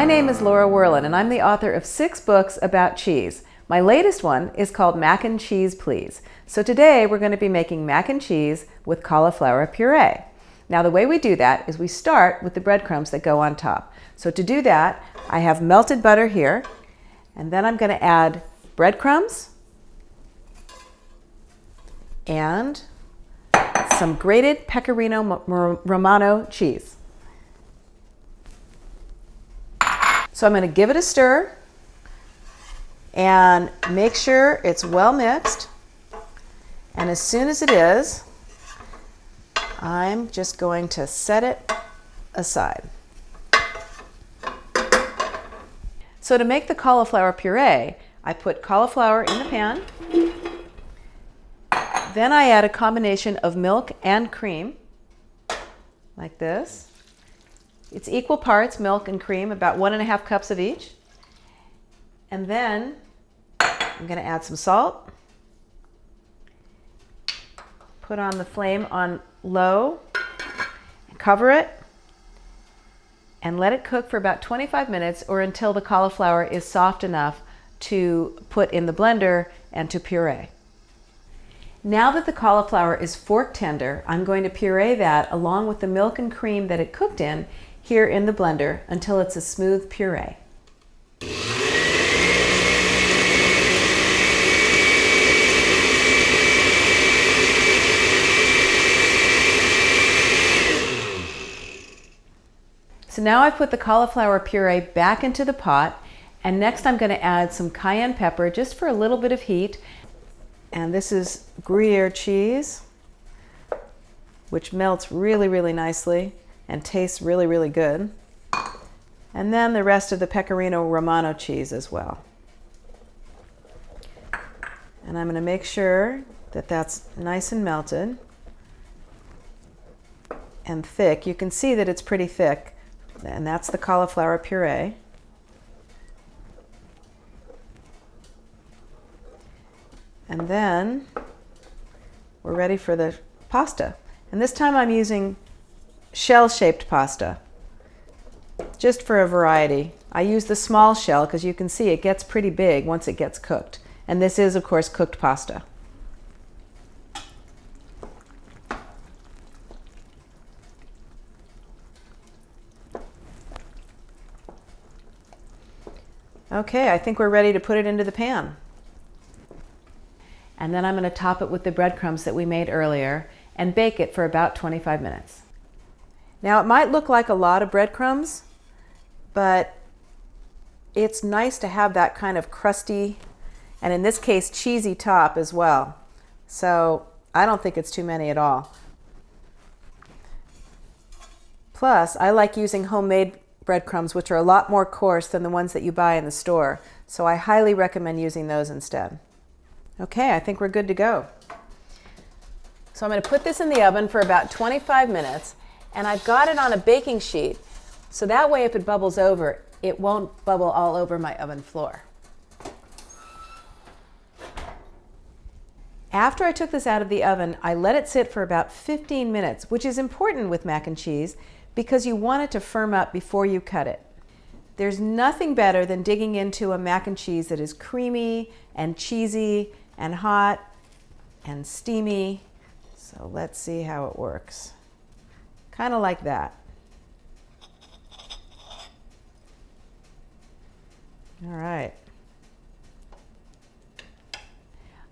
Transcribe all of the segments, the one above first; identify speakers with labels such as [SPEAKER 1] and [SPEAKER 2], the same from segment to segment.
[SPEAKER 1] My name is Laura Werlin, and I'm the author of 6 books about cheese. My latest one is called Mac and Cheese, Please. So today we're going to be making mac and cheese with cauliflower puree. Now the way we do that is we start with the breadcrumbs that go on top. So to do that, I have melted butter here, and then I'm going to add breadcrumbs and some grated Pecorino Romano cheese. So I'm going to give it a stir and make sure it's well mixed. And as soon as it is, I'm just going to set it aside. So to make the cauliflower puree, I put cauliflower in the pan. Then I add a combination of milk and cream, like this. It's equal parts milk and cream, about 1.5 cups of each. And then I'm going to add some salt. Put on the flame on low, cover it, and let it cook for about 25 minutes or until the cauliflower is soft enough to put in the blender and to puree. Now that the cauliflower is fork tender, I'm going to puree that along with the milk and cream that it cooked in here in the blender until it's a smooth puree. So now I've put the cauliflower puree back into the pot, and next I'm going to add some cayenne pepper just for a little bit of heat. And this is Gruyere cheese, which melts really, really nicely and tastes really, really good. And then the rest of the Pecorino Romano cheese as well. And I'm going to make sure that that's nice and melted and thick. You can see that it's pretty thick, and that's the cauliflower puree. And then we're ready for the pasta. And this time I'm using shell-shaped pasta, just for a variety. I use the small shell because you can see it gets pretty big once it gets cooked. And this is, of course, cooked pasta. Okay, I think we're ready to put it into the pan. And then I'm going to top it with the breadcrumbs that we made earlier and bake it for about 25 minutes. Now it might look like a lot of breadcrumbs, but it's nice to have that kind of crusty, and in this case cheesy top as well. So I don't think it's too many at all. Plus, I like using homemade breadcrumbs, which are a lot more coarse than the ones that you buy in the store. So I highly recommend using those instead. Okay, I think we're good to go. So I'm going to put this in the oven for about 25 minutes, and I've got it on a baking sheet, so that way if it bubbles over, it won't bubble all over my oven floor. After I took this out of the oven, I let it sit for about 15 minutes, which is important with mac and cheese because you want it to firm up before you cut it. There's nothing better than digging into a mac and cheese that is creamy and cheesy and hot and steamy. So let's see how it works. Kind of like that. All right.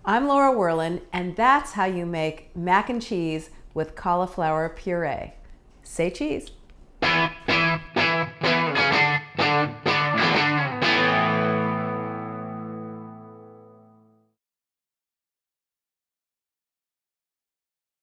[SPEAKER 1] I'm Laura Werlin, and that's how you make mac and cheese with cauliflower puree. Say cheese.